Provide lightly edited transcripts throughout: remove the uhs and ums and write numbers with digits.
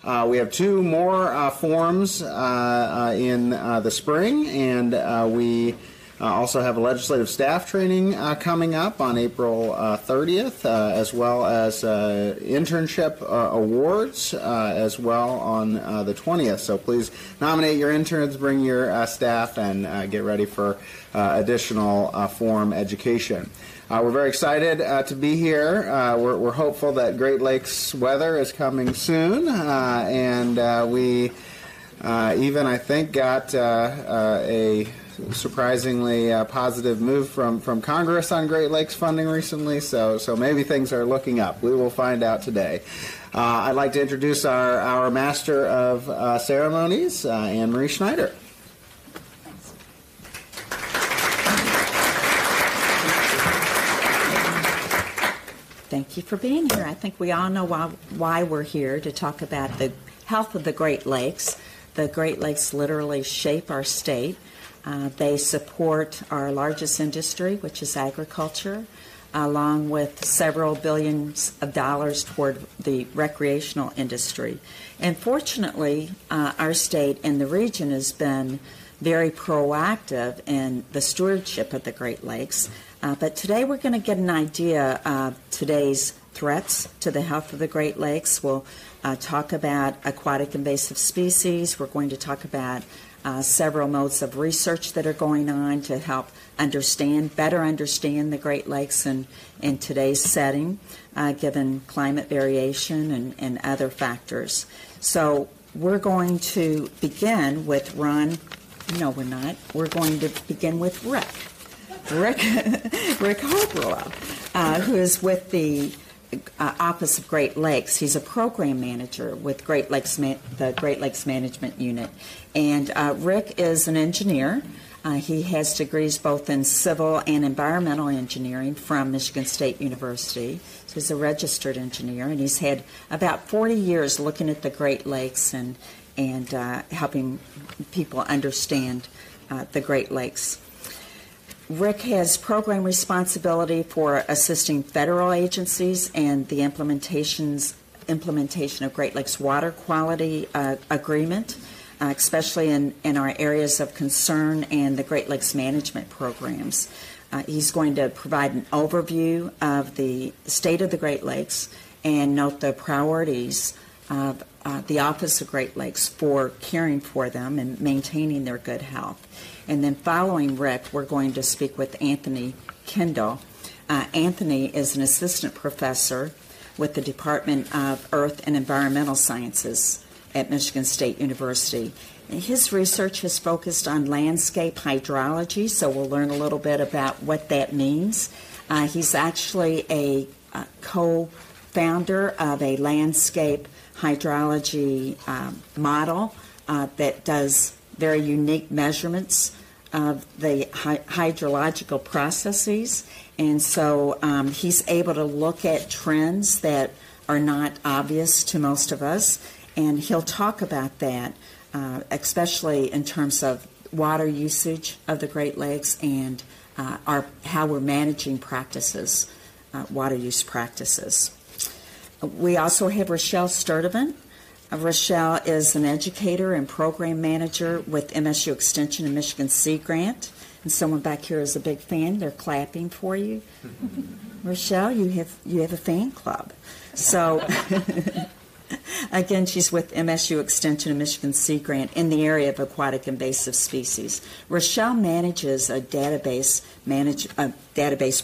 We have 2 more forums in the spring, and we also have a legislative staff training coming up on April 30th, as well as internship awards as well on the 20th. So please nominate your interns, bring your staff, and get ready for additional forum education. We're very excited to be here. We're hopeful that Great Lakes weather is coming soon, and we even, I think, got a surprisingly positive move from Congress on Great Lakes funding recently, so maybe things are looking up. We will find out today. I'd like to introduce our Master of Ceremonies, Ann Marie Schneider. Thank you for being here. I think we all know why we're here, to talk about the health of the Great Lakes. The Great Lakes literally shape our state. They support our largest industry, which is agriculture, along with several billions of dollars toward the recreational industry. And fortunately, our state and the region has been very proactive in the stewardship of the Great Lakes. But today we're going to get an idea of today's threats to the health of the Great Lakes. We'll talk about aquatic invasive species. We're going to talk about several modes of research that are going on to help better understand the Great Lakes in today's setting, given climate variation and other factors. So we're going to begin with Ron. No, we're not. We're going to begin with Rick Hopewell, who is with the Office of Great Lakes. He's a program manager with the Great Lakes Management Unit. And Rick is an engineer. He has degrees both in civil and environmental engineering from Michigan State University. So he's a registered engineer, and he's had about 40 years looking at the Great Lakes and helping people understand the Great Lakes. Rick has program responsibility for assisting federal agencies and the implementation of Great Lakes Water Quality Agreement, especially in our areas of concern and the Great Lakes management programs. He's going to provide an overview of the state of the Great Lakes and note the priorities of the Office of Great Lakes for caring for them and maintaining their good health. And then following Rick, we're going to speak with Anthony Kendall. Anthony is an assistant professor with the Department of Earth and Environmental Sciences at Michigan State University. And his research has focused on landscape hydrology, so we'll learn a little bit about what that means. He's actually a co-founder of a landscape hydrology model that does very unique measurements of the hydrological processes. And so he's able to look at trends that are not obvious to most of us. And he'll talk about that, especially in terms of water usage of the Great Lakes and how we're managing practices, water use practices. We also have Rochelle Sturdivant. Rochelle is an educator and program manager with MSU Extension and Michigan Sea Grant. And someone back here is a big fan. They're clapping for you. Rochelle, you have a fan club. So again, she's with MSU Extension and Michigan Sea Grant in the area of aquatic invasive species. Rochelle manages a database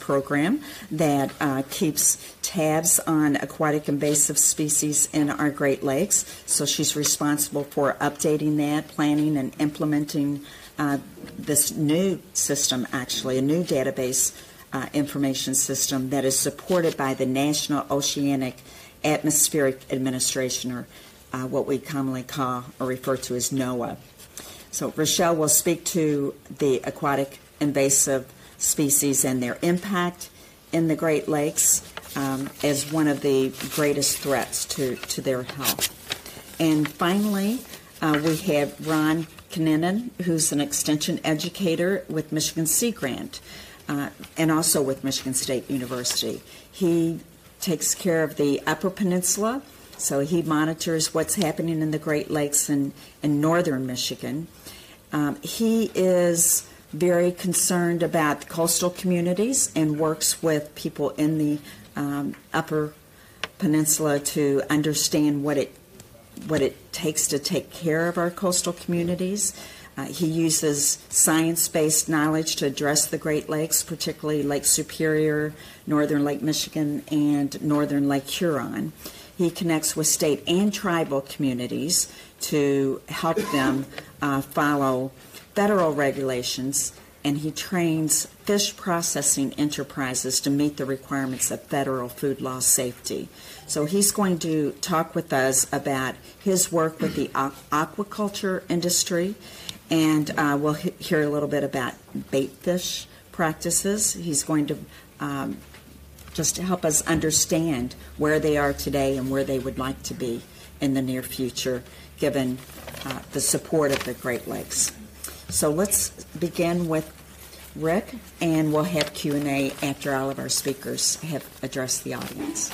program that keeps tabs on aquatic invasive species in our Great Lakes. So she's responsible for updating that, planning, and implementing this new system, actually, a new database information system that is supported by the National Oceanic Atmospheric Administration, or what we commonly call or refer to as NOAA. So Rochelle will speak to the aquatic invasive species and their impact in the Great Lakes as one of the greatest threats to their health. And finally, we have Ron Kinnunen, who's an extension educator with Michigan Sea Grant and also with Michigan State University. He takes care of the Upper Peninsula So he monitors what's happening in the Great Lakes in northern Michigan. He is very concerned about coastal communities and works with people in the Upper Peninsula to understand what it takes to take care of our coastal communities. He uses science-based knowledge to address the Great Lakes, particularly Lake Superior, northern Lake Michigan, and northern Lake Huron. He connects with state and tribal communities to help them follow federal regulations, and he trains fish processing enterprises to meet the requirements of federal food law safety. So he's going to talk with us about his work with the aquaculture industry, and we'll hear a little bit about bait fish practices. He's going to just help us understand where they are today and where they would like to be in the near future, given the support of the Great Lakes. So let's begin with Rick, and we'll have Q&A after all of our speakers have addressed the audience.